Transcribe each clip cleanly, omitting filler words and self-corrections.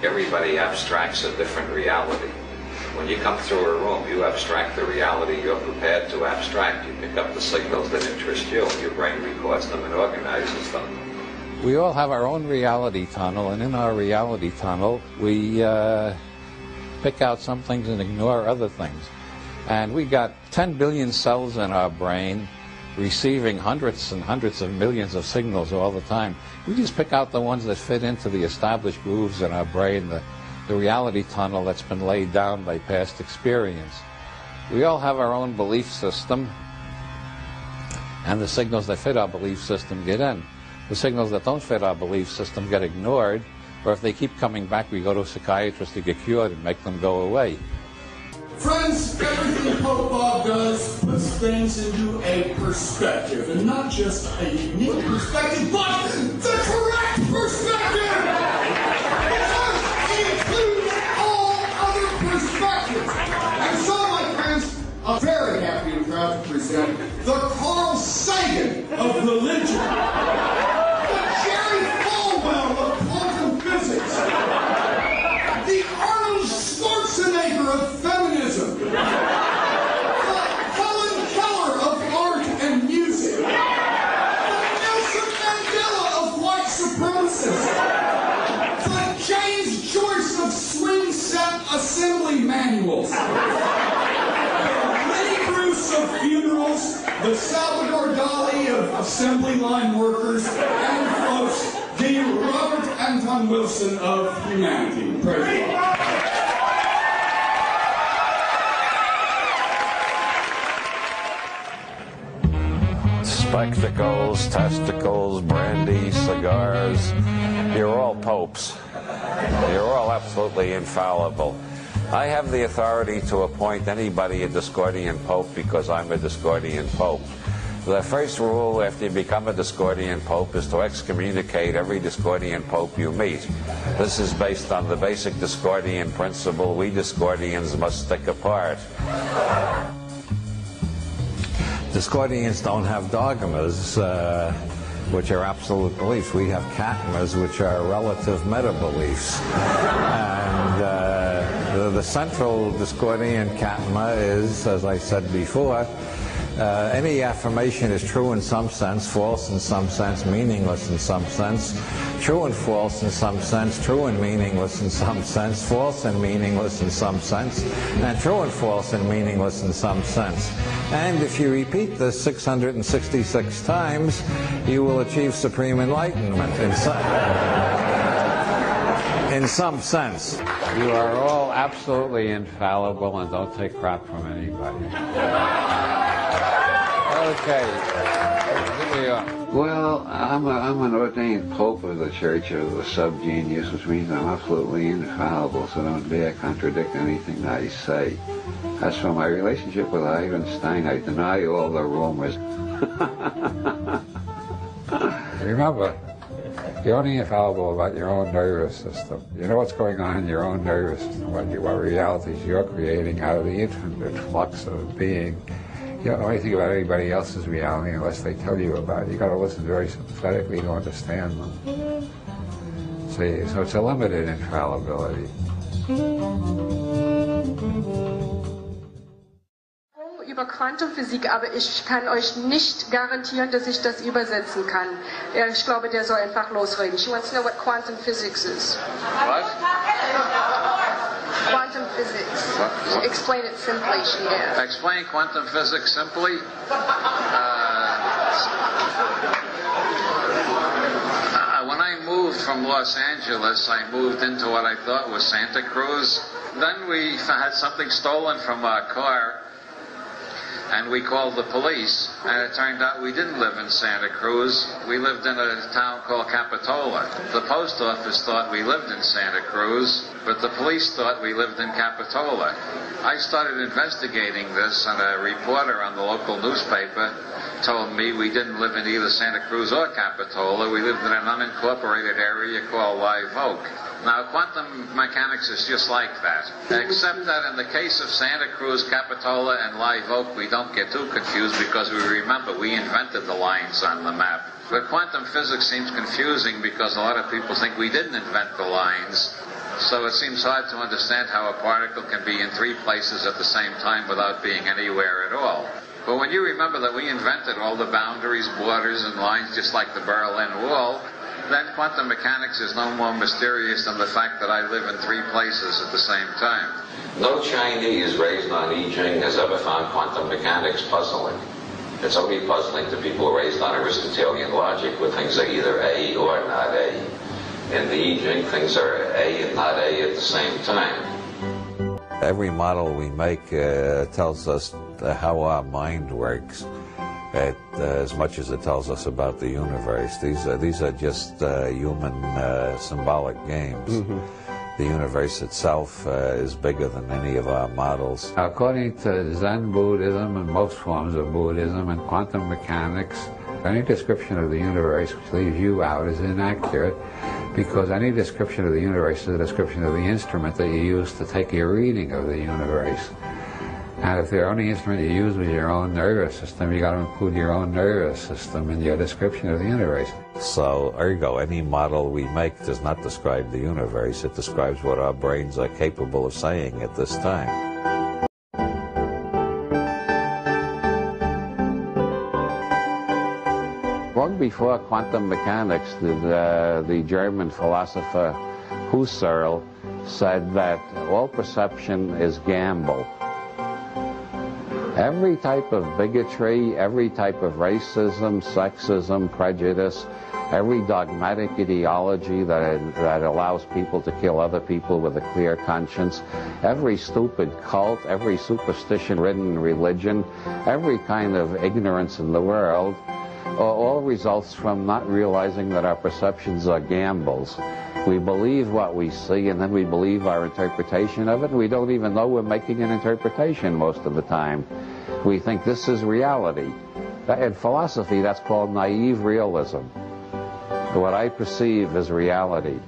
everybody abstracts a different reality. When you come through a room, you abstract the reality you're prepared to abstract. You pick up the signals that interest you, and your brain records them and organizes them. We all have our own reality tunnel, and in our reality tunnel, we pick out some things and ignore other things. And we got 10 billion cells in our brain receiving hundreds and hundreds of millions of signals all the time. We just pick out the ones that fit into the established grooves in our brain, the reality tunnel that's been laid down by past experience. We all have our own belief system, and the signals that fit our belief system get in. The signals that don't fit our belief system get ignored, or if they keep coming back, we go to a psychiatrist to get cured and make them go away. Friends, everything Pope Bob does puts things into a perspective, and not just a unique perspective, but the correct perspective! Because it includes all other perspectives. And so, my friends, I'm very happy and proud to present the Carl Sagan of religion, the Jerry Falwell of quantum physics, the Arnold Schwarzenegger of feminism, the Helen Keller of art and music, the Nelson Mandela of white supremacists, the James Joyce of swing set assembly manuals, Lenny Bruce of funerals, the Salvador Dali of assembly line workers, and folks, the Robert Anton Wilson of humanity. Praise God. Spectacles, testicles, brandy, cigars. You're all popes. You're all absolutely infallible. I have the authority to appoint anybody a Discordian Pope because I'm a Discordian Pope. The first rule after you become a Discordian Pope is to excommunicate every Discordian Pope you meet. This is based on the basic Discordian principle: we Discordians must stick apart. Discordians don't have dogmas, which are absolute beliefs. We have katmas, which are relative meta-beliefs. And the central Discordian katma is, as I said before, any affirmation is true in some sense, false in some sense, meaningless in some sense, true and false in some sense, true and meaningless in some sense, false and meaningless in some sense, and true and false and meaningless in some sense. And if you repeat this 666 times, you will achieve supreme enlightenment in some sense. You are all absolutely infallible, and don't take crap from anybody. Okay, here we are. Well, I'm an ordained pope of the Church of the Subgenius, which means I'm absolutely infallible, so don't dare contradict anything I say. As for my relationship with Ivan, I deny all the rumors. Remember, you're only infallible about your own nervous system. You know what's going on in your own nervous system, what realities you're creating out of the infinite flux of being. You don't know anything about anybody else's reality unless they tell you about it. You've got to listen very sympathetically to understand them. See, so it's a limited infallibility. Über Quantenphysik, aber ich kann euch nicht garantieren, dass ich das übersetzen kann. Ich glaube, der soll einfach losreden. She wants to know what quantum physics is. What? Quantum physics. What? Explain it simply, she asked. Explain quantum physics simply? When I moved from Los Angeles, I moved into what I thought was Santa Cruz. Then we had something stolen from our car, and we called the police, and it turned out we didn't live in Santa Cruz. We lived in a town called Capitola. The post office thought we lived in Santa Cruz, but the police thought we lived in Capitola. I started investigating this, and a reporter on the local newspaper told me we didn't live in either Santa Cruz or Capitola. We lived in an unincorporated area called Live Oak. Now, quantum mechanics is just like that, except that in the case of Santa Cruz, Capitola, and Live Oak, we don't get too confused because we remember we invented the lines on the map. But quantum physics seems confusing because a lot of people think we didn't invent the lines. So it seems hard to understand how a particle can be in 3 places at the same time without being anywhere at all. But when you remember that we invented all the boundaries, borders, and lines just like the Berlin Wall, then quantum mechanics is no more mysterious than the fact that I live in 3 places at the same time. No Chinese raised on I Ching has ever found quantum mechanics puzzling. It's only puzzling to people raised on Aristotelian logic, where things are either A or not A. In the I Ching, things are A and not A at the same time. Every model we make tells us how our mind works, as much as it tells us about the universe. These are just human symbolic games. Mm-hmm. The universe itself is bigger than any of our models. According to Zen Buddhism and most forms of Buddhism and quantum mechanics, any description of the universe which leaves you out is inaccurate, because any description of the universe is a description of the instrument that you use to take your reading of the universe. And if the only instrument you use was your own nervous system, you got to include your own nervous system in your description of the universe. So, ergo, any model we make does not describe the universe. It describes what our brains are capable of saying at this time. Long before quantum mechanics, the German philosopher Husserl said that all perception is gamble. Every type of bigotry, every type of racism, sexism, prejudice, every dogmatic ideology that allows people to kill other people with a clear conscience, every stupid cult, every superstition-ridden religion, every kind of ignorance in the world, all results from not realizing that our perceptions are gambles. We believe what we see, and then we believe our interpretation of it, and we don't even know we're making an interpretation most of the time. We think this is reality. In philosophy, that's called naive realism. What I perceive is reality.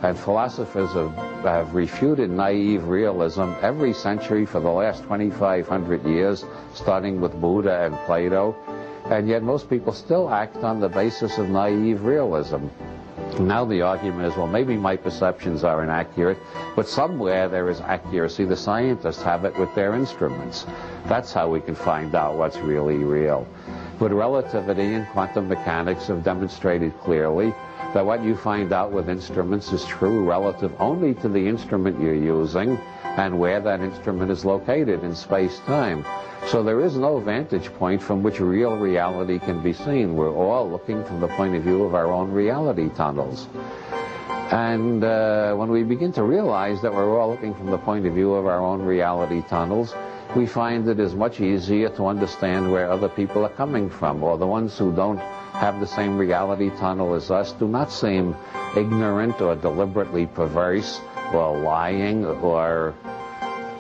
And philosophers have refuted naive realism every century for the last 2,500 years, starting with Buddha and Plato, and yet most people still act on the basis of naive realism. Now the argument is, well, maybe my perceptions are inaccurate, but somewhere there is accuracy. The scientists have it with their instruments. That's how we can find out what's really real. But relativity and quantum mechanics have demonstrated clearly that what you find out with instruments is true relative only to the instrument you're using and where that instrument is located in space-time. So there is no vantage point from which real reality can be seen. We're all looking from the point of view of our own reality tunnels. And when we begin to realize that we're all looking from the point of view of our own reality tunnels, we find it is much easier to understand where other people are coming from, or the ones who don't have the same reality tunnel as us do not seem ignorant or deliberately perverse or lying or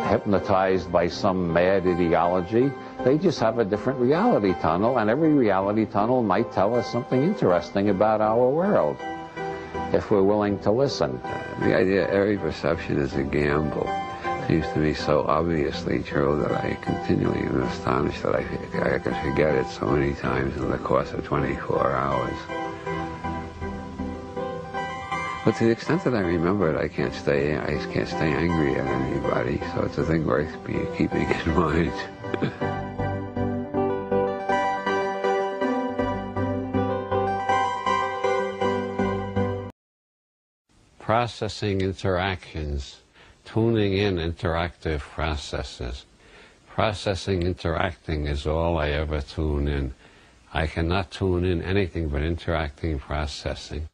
hypnotized by some mad ideology. They just have a different reality tunnel, and every reality tunnel might tell us something interesting about our world if we're willing to listen. The idea every perception is a gamble seems to me so obviously true that I continually am astonished that I can forget it so many times in the course of 24 hours. But to the extent that I remember it, I can't stay angry at anybody, so it's a thing worth keeping in mind. Processing interactions, tuning in interactive processes. Processing interacting is all I ever tune in. I cannot tune in anything but interacting processing.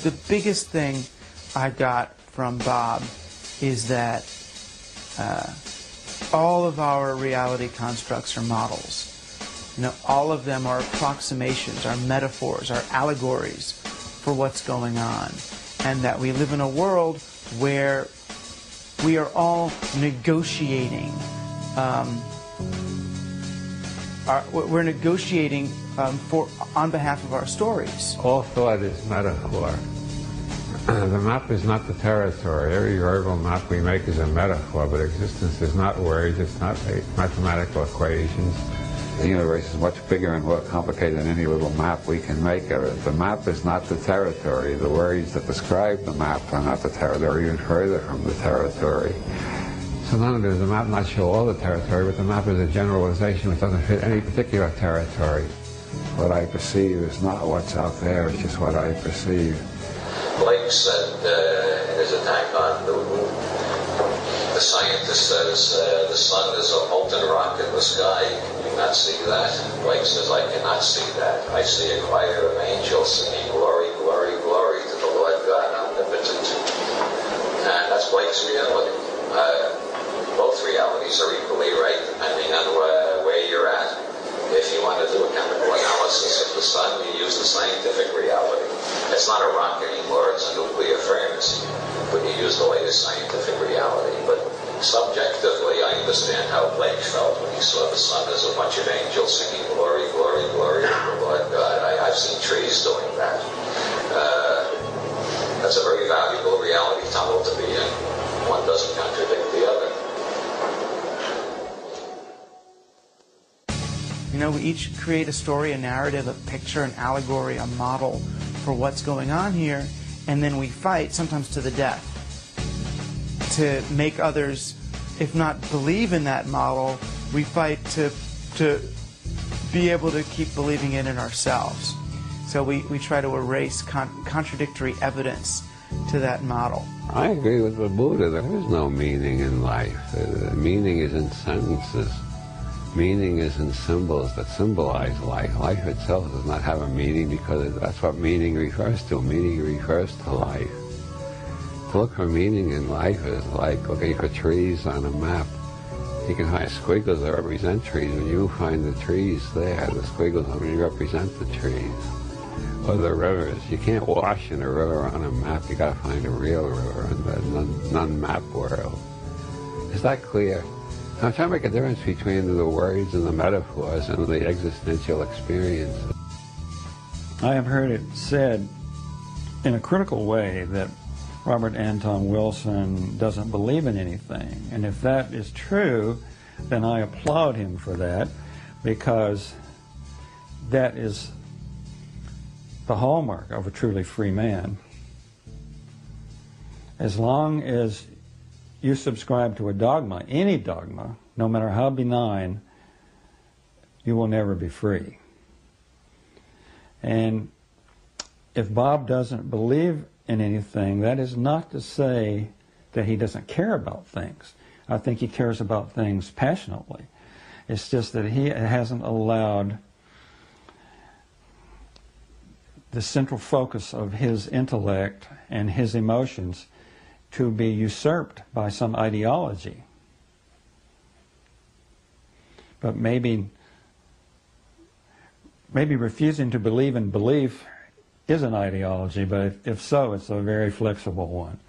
The biggest thing I got from Bob is that all of our reality constructs are models. You know, all of them are approximations, are metaphors, are allegories for what's going on. And that we live in a world where we are all negotiating. We're negotiating on behalf of our stories. All thought is metaphor. The map is not the territory. Every verbal map we make is a metaphor, but existence is not words, it's not mathematical equations. The universe is much bigger and more complicated than any little map we can make of it. The map is not the territory. The words that describe the map are not the territory, even further from the territory. So not only does the map not show all the territory, but the map is a generalization which doesn't fit any particular territory. What I perceive is not what's out there, it's just what I perceive. Blake said in his attack on Newton, the scientist says the sun is a molten rock in the sky. Can you not see that? Blake says, I cannot see that. I see a choir of angels singing glory, glory, glory to the Lord God omnipotent. And that's Blake's reality. Both realities are equally right, depending on where you're at. If you want to do a chemical analysis of the sun, you use the scientific reality. It's not a rock anymore, it's a nuclear furnace. But you use the latest scientific reality. But subjectively, I understand how Blake felt when he saw the sun as a bunch of angels singing glory, glory, glory to the Lord God. I've seen trees doing that. That's a very valuable reality tunnel to be in. One doesn't contradict the other. You know, we each create a story, a narrative, a picture, an allegory, a model for what's going on here, and then we fight, sometimes to the death, to make others, if not believe in that model, we fight to be able to keep believing it in ourselves. So we try to erase contradictory evidence to that model. I agree with the Buddha. There is no meaning in life. The meaning is in sentences. Meaning is in symbols that symbolize life. Life itself does not have a meaning because that's what meaning refers to. Meaning refers to life. To look for meaning in life is like looking for trees on a map. You can find squiggles that represent trees. When you find the trees there, the squiggles only represent the trees. Or the rivers. You can't wash in a river on a map. You got to find a real river in the non-map world. Is that clear? I'm trying to make a difference between the words and the metaphors and the existential experience. I have heard it said in a critical way that Robert Anton Wilson doesn't believe in anything. And if that is true, then I applaud him for that, because that is the hallmark of a truly free man. As long as you subscribe to a dogma, any dogma, no matter how benign, you will never be free. And if Bob doesn't believe in anything, that is not to say that he doesn't care about things. I think he cares about things passionately. It's just that he hasn't allowed the central focus of his intellect and his emotions to be usurped by some ideology. But maybe refusing to believe in belief is an ideology, but if so, it's a very flexible one.